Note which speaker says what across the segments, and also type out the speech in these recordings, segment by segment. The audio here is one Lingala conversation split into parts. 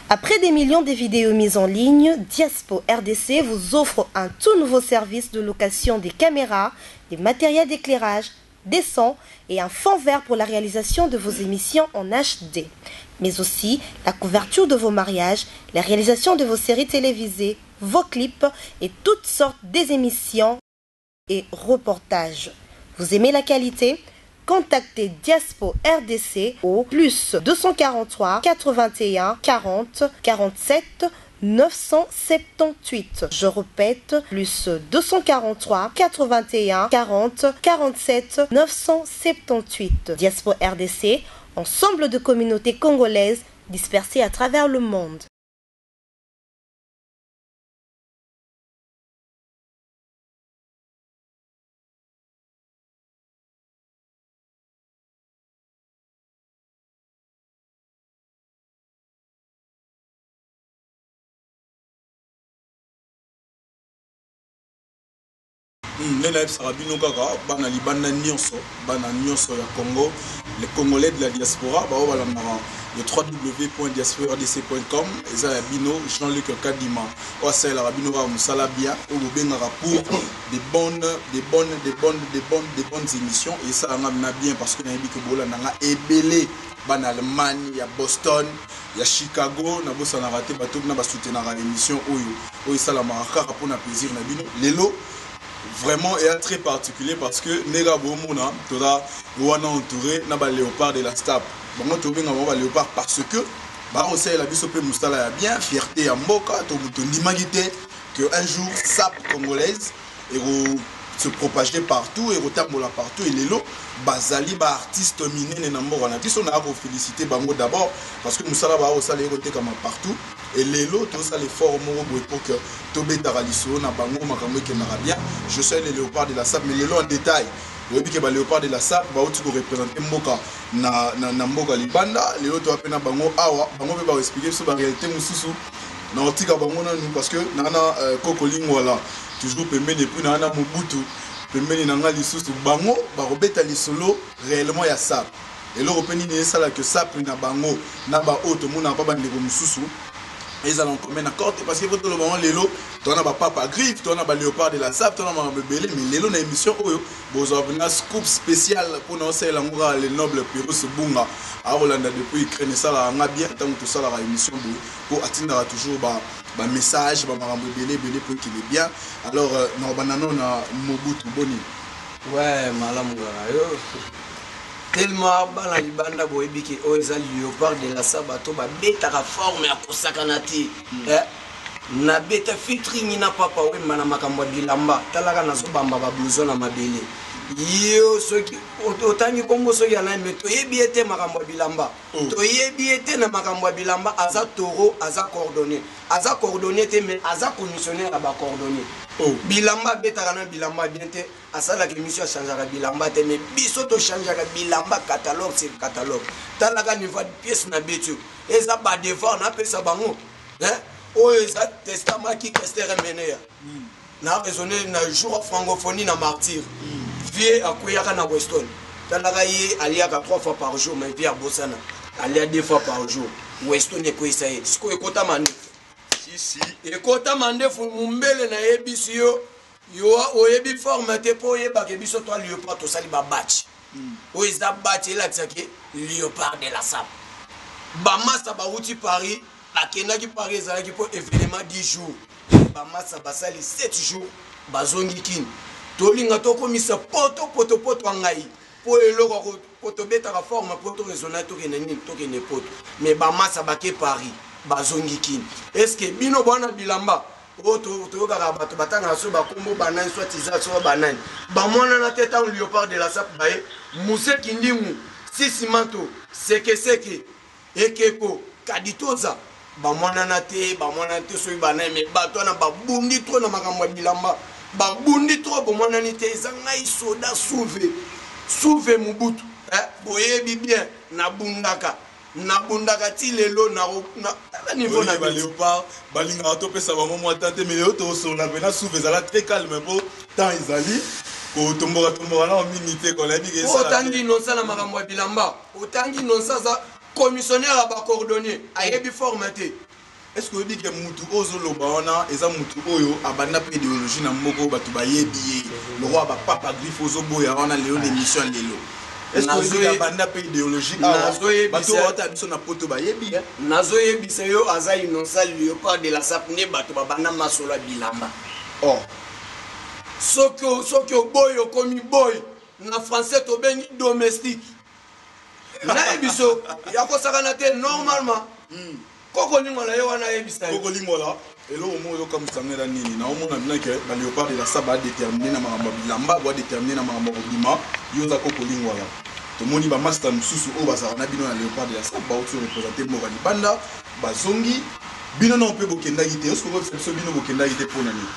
Speaker 1: Après des millions de vidéos mises en ligne, Diaspo RDC vous offre un tout nouveau service de location des caméras, des matériels d'éclairage, des sons et un fond vert pour la réalisation de vos émissions en HD. Mais aussi la couverture de vos mariages, la réalisation de vos séries télévisées, vos clips et toutes sortes des émissions et reportages. Vous aimez la qualité? Contactez Diaspo RDC au plus 243 81 40 47 978. Je répète, plus 243 81 40 47 978. Diaspo RDC, ensemble de communautés congolaises dispersées à travers le monde.
Speaker 2: Nena Sarabino Kaka, bana libana nyonso ya Congo, les Congolais de la diaspora, le www.diasporadc.com, et ça bino Jean-Luc Kadima, ou ça la rabino va musala bien, ou bengara pour des bonnes émissions, et ça on a bien parce que na que bola nanga ebele bana Allemagne, il y a Boston, il y a Chicago, na bossa na raté bato na ba soutenir l'émission oyo ça la maraka pour na plaisir na bino lelo. Vraiment est très particulier parce que Nega Bomona toda wana entouré na ba léopard de la STAP. Bango to benga ba léopard parce que ba on sait la biso pe mustala ya bien fierté ya mboka to ndimagité que un jour SAP congolaise et se propager partout et retambola partout et lelo bazali ba artiste minene na mboka na biso na ko féliciter bango d'abord parce que musala ba o sala éroté comme partout et lelo tout ça les forts moko pour que tobeta raliso na bango makambo ke na bien je sais les léopards de la SAP mais lelo en détail oui que ba léopard de la SAP ba outi ko représenter mboka na mboka libanda lelo to apena bango awa bango be ba expliquer sur la réalité mususu na otika bango na nous parce que nana kokoling wala toujours pembeni et puis nana Mobutu pembeni nanga lisusu bango ba robeta lisolo réellement ya SAP et le repeni ne sala que SAP na bango na ba auto mona pa bande ko mususu ils allons commun accord parce que votre le moment lelo tu as papa griffe tu as ba léopard de la SAP tu as ma bébé mais lelo na émission oyo bozo venir scoop spécial pour nous c'est l'angora le noble Pérus Bunga à Rolanda depuis Ukraine ça la nga bien tant tout ça la émission pour atteindre toujours ba message ba marambo belé pour qu'il est bien alors na banano na Mobutu boni
Speaker 3: ouais malamu yo tellement bala libanda boyebiki o eza léopard de la sabato ba beta ka forme ya kosakana ti na beta featuring na papa we mana makambo bilamba talaka nazo bamba ba blouson na mabele yo soki otangi kombo soki ana meto yebi ete makambo bilamba to yebi ete na makambo bilamba aza toro aza coordonné te mais aza commissionnaire à ba coordonné bilamba betaka na bilamba bien te asala que mission changeaka bilamba te mais biso to changeaka bilamba catalogue c'est catalogue talaka niveau de pièce na betu eza ba devoir na pesa bango o eza testament qui kestere meneya na raisonner na jour francophonie na martyr vie akoyaka na Weston talaka ye aliaka 3 fois par jour mais vie abosana alia 2 fois par jour Weston ekoisa ye siko ekota mande si ekota mande fu mumbele na yebisi yo oyebi formaté po yeba ke biso to léopard to sali ba batch o eza batch ela tsake léopard de la SAP ba massa ba wuti Paris bakendaki Paris ezalaki po événement 10 jours ba massa basali 7 jours bazongi kini tolinga tokomisa poto ngai po eloko poto beta ka forme poto raisonner to kenani to kene poto mais ba massa bake Paris bazongi kini est-ce que bino bwana bilamba to yoka bato batanga so bakombo banani soit iza so banani ba mwana na teta on léopard de la SAP bae Muse Kindimu Sisimanto seke ekeko kaditoza ba mwana na te so banani mais bato na babundi trop na makambo bilamba babundi trop bo mwana ni te zanga isoda souve Mobutu boyebi bien na bundaka ti lelo na niveau na
Speaker 2: léopard balinga to pesa bango mo tante mais to so na bena souve zala très calme po tant izali ko tomboka na minute ko la bige ça
Speaker 3: otangi non ça na makambo bilamba otangi non ça commissionnaire à ba coordonner ayebi formaté
Speaker 2: est-ce que oyebi ke mutu ozoloba wana eza mutu oyo abanda pe idéologie na moko bato bayebi ye le roi bapapa griffe ozoboya wana lelo na émission lelo est-ce que oyebi abanda pe idéologie bato ota biso na poto bayebi
Speaker 3: nazoyebisa yo aza innocent léopard de la SAP nde bato babanda masolo ya bilamba
Speaker 2: oh
Speaker 3: soki oboyi okomi boy na français tobengi domestique nayebiso yakosakana te normalement kokolingola ye wana yebisa
Speaker 2: kokolingola eloko moko ezokamwisangela nini naomona bina ke baléopard de la SAP badétermine na makambo ya bilamba badétermine na makambo ya kobima yo oza kokolingola tomoni bamaster mosusu oyo bazalaka na bino na léopard de la SAP bauti représente mboka libanda bazongi bino na mpe bokendaki te eske okobisa biso bino bokendaki te mpo na nini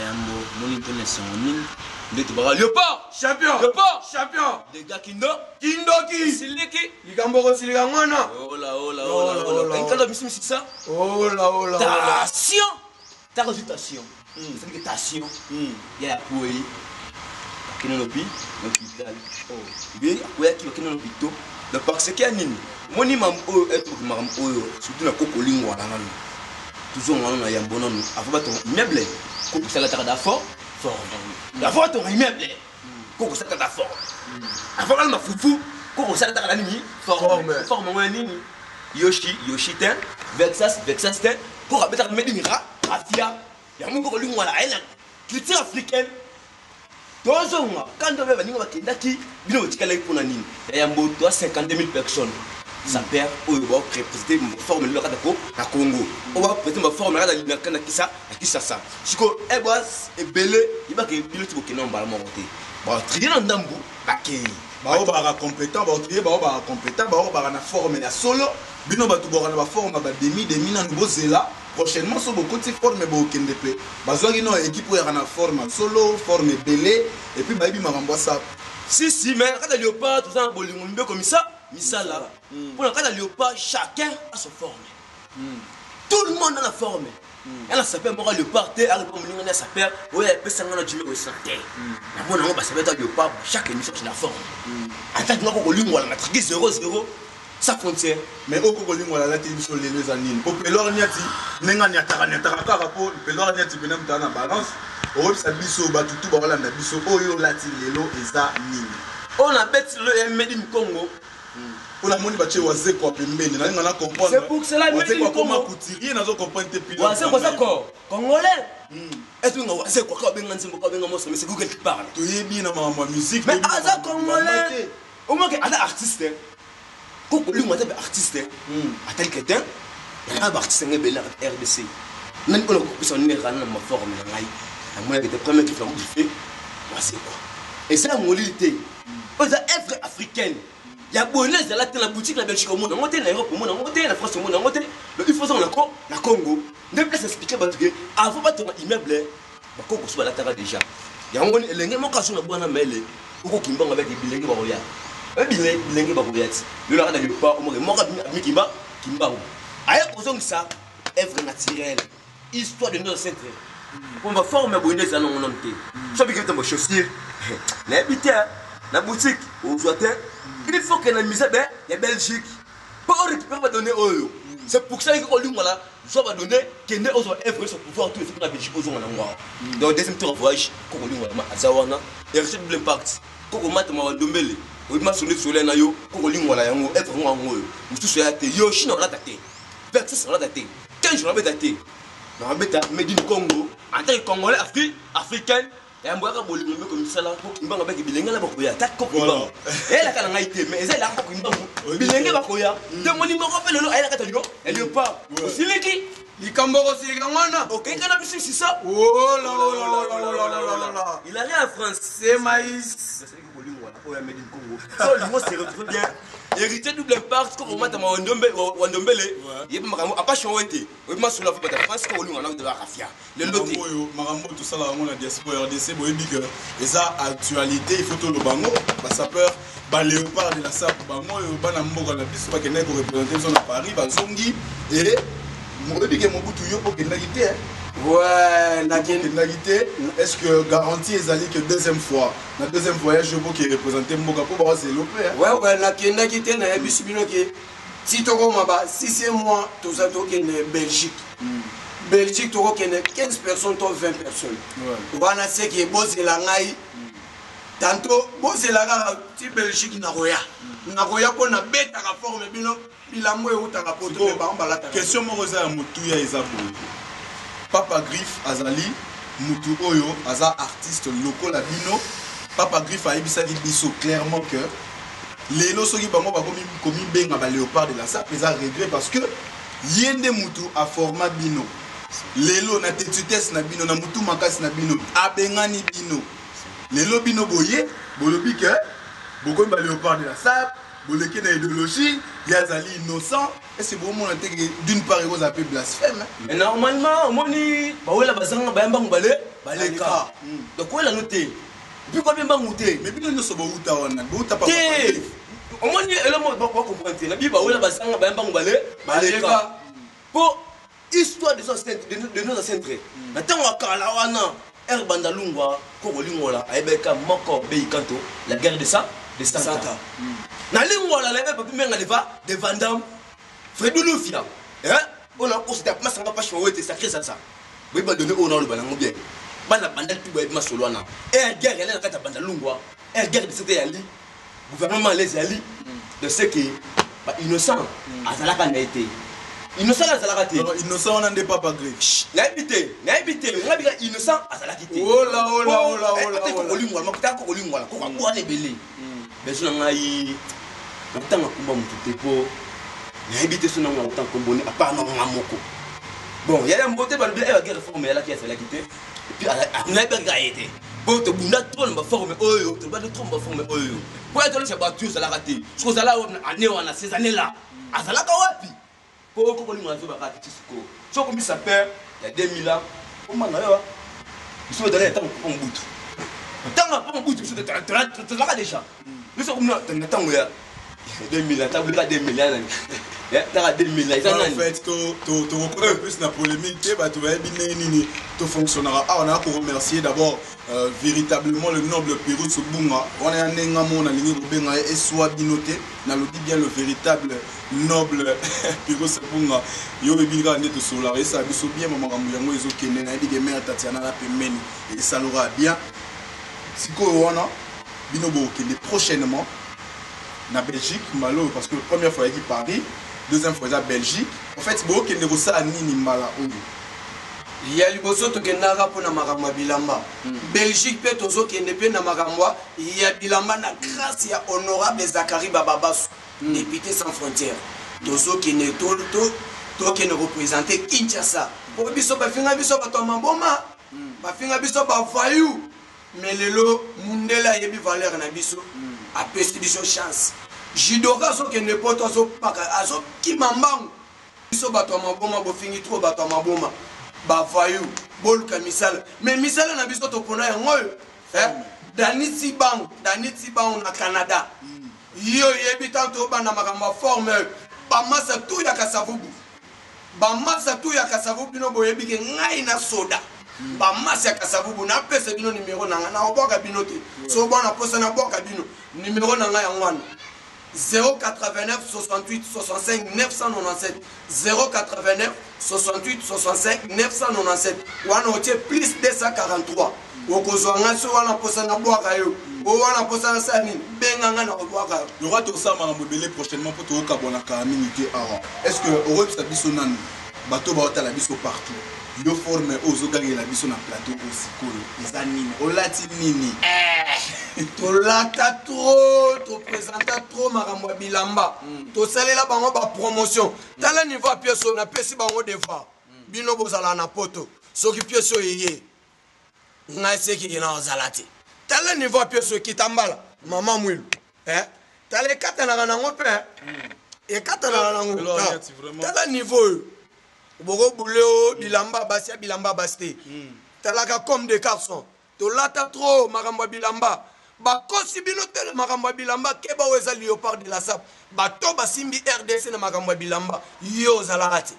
Speaker 4: yambo moni mpe na sango mingi nde tobaka léopard champion de gars kindoki siliki
Speaker 3: likambo kosilika ngwana
Speaker 4: enkala misimisi sa
Speaker 3: tation
Speaker 4: ta consultation c'est-à-dire que tation ya poyi bakene lobi na hôpital be akoyaki bakene na hôpital donc parce que nini moni mam oyo eto maram oyo surtout na kokolingo wana nanu toujours ngwana na yambo nanu avant bato immeuble koko sala ta da fort avant ton immeuble koko sala ta fort avant le mafufu koko sala ta nini forme ngwana nini yoshi ten vexas ten pour abeta medini rafia ya mungu kolingo wala ela culture africaine tozonga quand on va venir bakendaki bino botikala ipona nini ya mboto 52 000 personnes sa père oyo ba représenter forme le kadako na Congo on va représenter ma forme na kana kisa sa siko ebas ebele ibake pilote bokena mbala monté ba trier na ndambu bakei
Speaker 2: bao ba compétent ba trier bao ba compétent bao ba na forme ya solo bino batu ba na ba forme ba demi na nouveau zela prochainement so beaucoup de forme ba okende pe bazwaki no équipe ya na forme solo forme belé et puis ba ibi makambo ça
Speaker 4: si mais quand le léopard tout ça bolingo mbe comme ça misala pour quand le léopard chacun a sa forme tout le monde a la forme elle s'appelle moi le parter à comme on sa père ouais peut s'en aller au santé na bon on va savoir le léopard chaque émission sur la forme attaque moi ko lingo la matrique 0-0 ça frontière
Speaker 2: mais au kokolingo la télévision les anines au pelor nyati nenga nyataka kaka po pelor nyati bena mtana balance o bisa biso batutu ba wala na biso oyo lati lelo eza nini
Speaker 4: on a bête le made in Congo
Speaker 2: on a moni bache waze kwa pembeni na ngana comprendre
Speaker 4: c'est pour cela made in Congo
Speaker 2: couturier nazo comprendre te pile
Speaker 4: waze kwa sako congolais est-ce que waze kwa ka benga nzimbo ka benga moso mais c'est Google qui parle
Speaker 2: to yebi na ma musique
Speaker 4: mais aza congolais au moins que ada artiste koko lui moi artiste atel quelqu'un il y a un artiste ngebela RDC nani on a coupé son nez na ma forme na ngai na moi que premier qui fait moi c'est quoi et ça molité aux œuvres africaines il y a bonnes à la boutique la Belgique au monde on monte na Europe au monde on monte na France au monde on monte il faut ça na Congo ne place expliquer parce que avant pas ton immeuble ba koko so la tara déjà il y a un elenge mo kaso na bwana mele uko kimbanga avec bilenge ba roya bilenge ba roya le la na pas au monde mo ka mikimba kimbango aye kozong ça œuvre naturelle histoire de nos centres on va former bonnes à non monter so bi que ton chaussure na habiter la boutique au joatin il faut que la mise la Belgique pour récupérer va donner oyo c'est pour ça que on lui voilà soit va donner qu'il ne ose œuvre sur pouvoir tout la Belgique aux on a donc deuxième tour voyage ko ko lui voilà azawana et reçu de l'impact ko ko mata ma ndombele o ma sonné sur na yo ko ko lui voilà yango œuvre ngo oyo mutu so ya te yo chino la tate versus la tate 15 jours la tate na beta made in Congo en tant que congolais africain et un boire bolingo comme ça là pour kimbanga ba bilenga la bakoya ta ko kimbanga et la kala ngai te mais eza la ko kimbanga bilenga bakoya de moningo ko pele lo ayela kata ligo elle est pas siliki
Speaker 3: likambo kosilika ngwana
Speaker 4: OK kana bisu si ça
Speaker 3: oh là
Speaker 4: il allait en France
Speaker 3: c'est maïs
Speaker 4: c'est que bolingo la ko ya made in Congo so lingo se retrouve bien hérité double part ko mata ma wandombele yeba makambo apassion wente oyima sula fa bata France ko lingo na de la rafia le loti
Speaker 2: makambo tout ça là on a diaspora RDC boyebi que eza actualité il faut tout le bango ba sapeur ba léopard de la SAP bango bana mboka na biso ba kena ko représenter son à Paris ba zongi et moyebi que mobutu yo ko kena kité
Speaker 3: ouais
Speaker 2: na kena kité est-ce que garantie ezali que deuxième fois na deuxième voyage yo qui représenter mboka po ba se lopé
Speaker 3: ouais na kena kité na bisu bino ke si tu as 6 mois, tu as Belgique. Belgique, tu as 15 personnes, 20 personnes. Voilà ce qui est beau, c'est la ngaï. Tantôt, beau, c'est la ngaï, Belgique, Nagoya. Nagoya, pour la bête à la forme, il a moins ou ta rapporte.
Speaker 2: Question Morosa à Moutouya Ezabo. Papa Griff Azali, Moutou Oyo, Aza artiste local à Bino. Papa Griff a dit clairement que les lots qui ont commis ben à léopard de la SAP, ils ont réduit parce que yende Moutou a format Bino. Les lots na tetutes na Bino, na Moutou makas na Bino, abengani Bino. Les lots Bino boye, bolobi que, beaucoup de léopard de la SAP. Boleke na idéologie, Yazali innocent, et c'est vraiment d'une part ils appellent blasphème.
Speaker 4: Mais normalement, moni, la bazanga bayambang balé, baleka. Donc quoi la noter? Puis quoi bien bangouté?
Speaker 2: Mais bien nous sommes bouta wana, bouta pas.
Speaker 4: Au moins elle m'a pas compris. Na bi la bazanga bayambang balé, baleka. Pour histoire de nos ancêtres. Na tango akala wana, Erbanda lungwa, ko lingwa ayebeka moko beikanto, la guerre de Santa. Na lingwa la leve papi menga leva de Vandam Fredou Lufia on a constaté pas ça pas choisi c'est sacré ça oui ba donner honneur le balango bien bana bandal tu ba ma solwana et guerre elle kata banda lungwa et guerre de c'était ali gouvernement les ali de ce qui ba innocent azalaka na été innocent azalaka té
Speaker 2: innocent on n'en pas grec
Speaker 4: na habité on a innocent azalaka té
Speaker 2: oh là
Speaker 4: ko lingwa makata ko lingwa ko kwa ne belé mais je n'ai pas kumba mutu po na habité son nom autant comme bonnet à part non moko bon il y a un beauté ba la guerre formée là qui a fait la quitter et puis on a pas gaité bon to bunda trop ba formé oyo to ba trop ba formé oyo pour être là c'est ça la raté ce que ça là année on a ces années là azala ka wapi pour ko ni mwazo ba raté tisiko so comme ça perd il y a 2000 ans comment na yo ils sont donné temps pour mbutu tant pour mbutu c'est là déjà nous sommes dans temps où il y a 2000 ans, tu as 2000 ans. Tu as 2000 ans.
Speaker 2: En fait, tu reconnais plus la polémique, tu fonctionnera. On a pour remercier d'abord véritablement le noble Pérou Soubunga. On est un engagement dans l'Union et soit binoté. On a dit bien le véritable noble Pérou Soubunga. Yo bebinga neto solare ça biso bien maman yango ezokende na dit que mère Tatiana la pemeni et ça l'aura bien. Siko wana bino bo kende prochainement na Belgique malo parce que la première fois il Paris, deuxième fois à Belgique. En fait bo kende ko sa nini mbala oyo.
Speaker 3: Il y a liboso to kendaka pona makamwa bilamba. Belgique pe tozo kende pe na makamwa il y a bilamba na grâce ya honorable Zakari Bababasu député sans frontières. Tozo kende to kende représenter Kinshasa. Pour biso ba finga biso ba to mamboma. Ba finga biso ba voyou. Mais lelo mundela yebi valeur na biso a pesi biso chance jidora so ke n'importe so paka aso kimambangu biso bato maboma bo fingi trop bato maboma ba voyou boluka misala mais misala na biso to pona yango danitsi bang na Canada yo yebi tanto bana makamba forme ba masa tu ya kasavubu bino boyebi ke ngai na soda ba masa kasavubu na pesa bino numéro nanga na oboka bino te so bona posa na boka bino numéro nanga ya ngwana 089 68 65 997 089 68 65 997 wana otie plus 243 okozwanga so wana posa na boka yo o wana posa na sani benganga na boka yo
Speaker 2: il y aura tout ça mambobele prochainement pour to kabona ka minute avant est-ce que Europe ça biso nan bato ba otala biso partout yo forme ozoganga la biso na plateau aussi kolo ezanini olati nini
Speaker 3: to lata trop to présenter trop makambo bilamba to salela bango ba promotion tala niveau pièce na pesi bango devoir bino bozala na poto soki pièce yeye ngai seki ina ozalati tala niveau pièce kitambala mama mwilu tala katana na ngo pe et katana na ngo tala niveau boko bouleo bilamba basia bilamba baste talaka comme des garçons to lata trop makambo bilamba ba kosi bino tel makambo bilamba keba weza léopard de la SAP ba to basimbi RDC na makambo bilamba yo zalati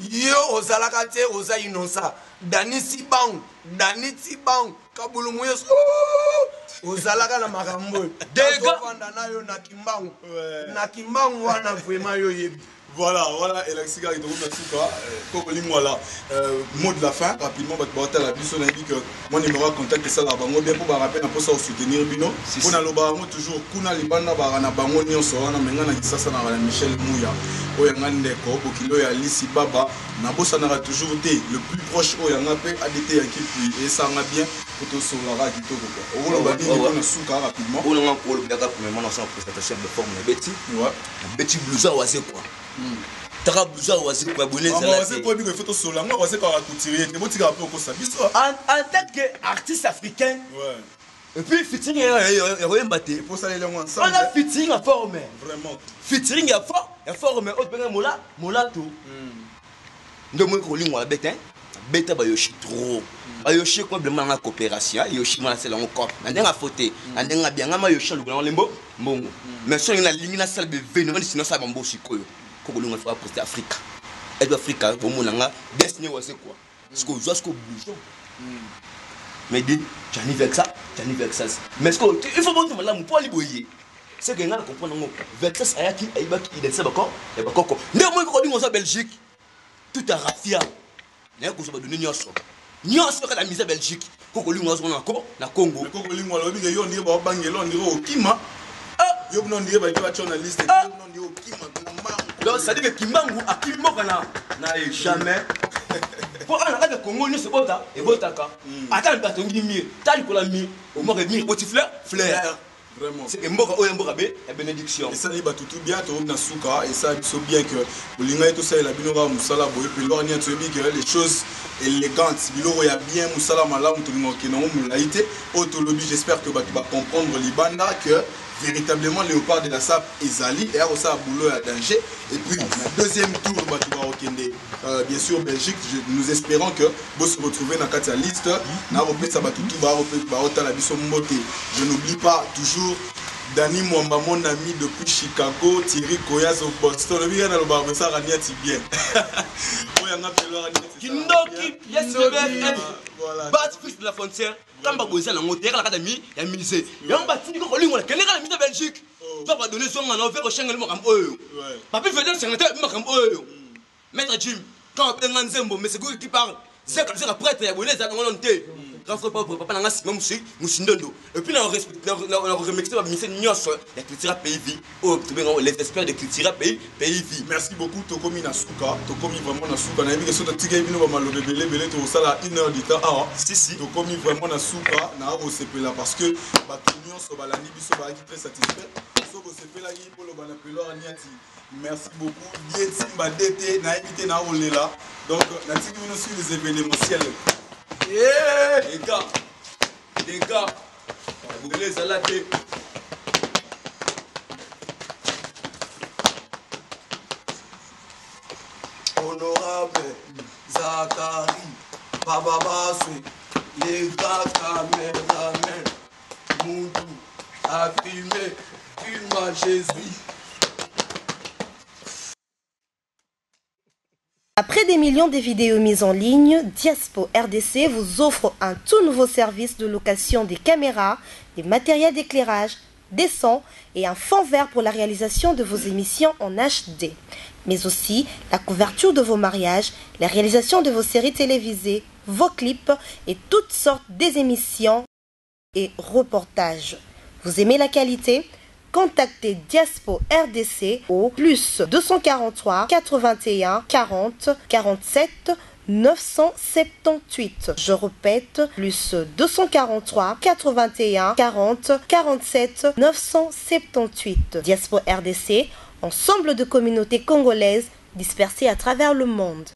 Speaker 3: Yo ozalaka te oza innocent. Dani Tibang, Kabulu Moyes. Ozalaka na makambo. Dega vanda na yo na Kimbangu. Na Kimbangu wana vraiment yo yebi.
Speaker 2: Voilà, et la cigare de voilà, mot de la fin, rapidement, la biso n'a dit que mon numéro de contact est ça là, bien pour rappeler pour ça soutenir Bino. On a le baron toujours, kuna libanda barana bango nyonso wana mengana kisasa na Michel Mouya. Oyangande ko bokilo ya Lisi Baba, na bossa na toujours été le plus proche oyanga pe ADT ya kipi et ça nga bien pour sur la radio kitoko quoi. On va dire qu'on souka rapidement.
Speaker 4: On a encore le gars premièrement dans son présentation de forme de Betty. Ouais. Betty blousa oisé quoi. Taka blousa oisé quoi bonnet ça là.
Speaker 2: C'est pour dire que photo sur la moi oisé quoi tout tirer. Ne motika un peu comme ça.
Speaker 4: En tant qu'artiste africain. Ouais. Et puis featuring est rien batté.
Speaker 2: Pour ça les ensemble.
Speaker 4: On a featuring à forme.
Speaker 2: Vraiment.
Speaker 4: Featuring à forme autre ben mola tout. Donc moi ko lingwa bête bête ba yoshi trop. Ba yoshi complètement la coopération, yoshi ma c'est la encore. Ndenga faute, ndenga bien ngama yoshi lu na lembo mbongo. Mais so ina lingi na salle de veno sinon ça bambo sikoyo. Ko lingwa fa poster Africa. Et Africa bo monanga destiné wa c'est quoi? Ce que joue ce que bouge. Mais dit j'en ai avec ça. Mais ce que il faut bon là mon poil boyer. C'est que ngala comprendre ngo. Vexas ayaki aibaki identité bako et bakoko. Ndé moi ko lingo sa Belgique. Tout à rafia. N'a ko so ba donner nyonso ka la mise Belgique. Ko lingo so na Congo.
Speaker 2: Ko lingo lo bi yo ndi ba bangelo ndi o kima. Yo non ndi ba jo journaliste yo non ndi o kima na mbangu.
Speaker 4: Donc ça dit que Kimbangu a kimoka na jamais. Pour un de Congo ni se bota et botaka. Attends pas ton mi, tal ko la mi, au moins mi petit fleur.
Speaker 2: Vraiment.
Speaker 4: C'est mboka oyamboka be et bénédiction.
Speaker 2: Et ça il va tout bien to na suka et ça c'est bien que olinga tout ça la binora musala boye pe lor ni to que les choses élégantes biloro ya bien musala malamu to ngoke na mulaité autolobie j'espère que va comprendre libanda que véritablement Léopard de la Sape Ezali et aussi à boulot à danger et puis le deuxième tour bien sûr Belgique nous espérons que vous se retrouvez dans la liste je n'oublie pas toujours Dani Mwamba, mon ami depuis Chicago, Thierry Koyas au Boston. Le bien dans le bar, ça rania bien.
Speaker 4: Kindoki, yes, Bat fils de la frontière. Quand on a un moteur, la académie, il y a un musée. Il y a un bâtiment qui est quel est la mise de Belgique. Tu vas donner son nom vers le Schengen, Papi fait un sénateur, Maître Jim, quand on a un zembo, mais c'est lui qui parle. C'est comme ça, après, il y a un volonté. Et puis, on remercie la ministre de culture pays vie, les experts de culture pays vie.
Speaker 2: Merci beaucoup, Tokomi Nasuka. Tokomi vraiment Nasuka. On a vu que sur le tigre, il va le bébé, tout ça là, 1 heure du temps. Ah, si. Tokomi vraiment Nasuka, na au CP là, parce que l'union sur la Libye, sur la qui très satisfait. Sur le CP là, il pour le banapelo Aniati. Merci beaucoup. Bien, Simba DT, na invité na on est là. Donc, la tigre, nous suit les événementiels.
Speaker 4: Yeah! Les gars, vous les aladés.
Speaker 3: Honorable Zachary, Baba Bassou, les gars, caméramen, Moudou, a filmé, filme Jésus.
Speaker 1: Après des millions de vidéos mises en ligne, Diaspo RDC vous offre un tout nouveau service de location des caméras, des matériels d'éclairage, des sons et un fond vert pour la réalisation de vos émissions en HD. Mais aussi la couverture de vos mariages, la réalisation de vos séries télévisées, vos clips et toutes sortes des émissions et reportages. Vous aimez la qualité ? Contactez Diaspo RDC au plus 243 81 40 47 978. Je répète, plus 243 81 40 47 978. Diaspo RDC, ensemble de communautés congolaises dispersées à travers le monde.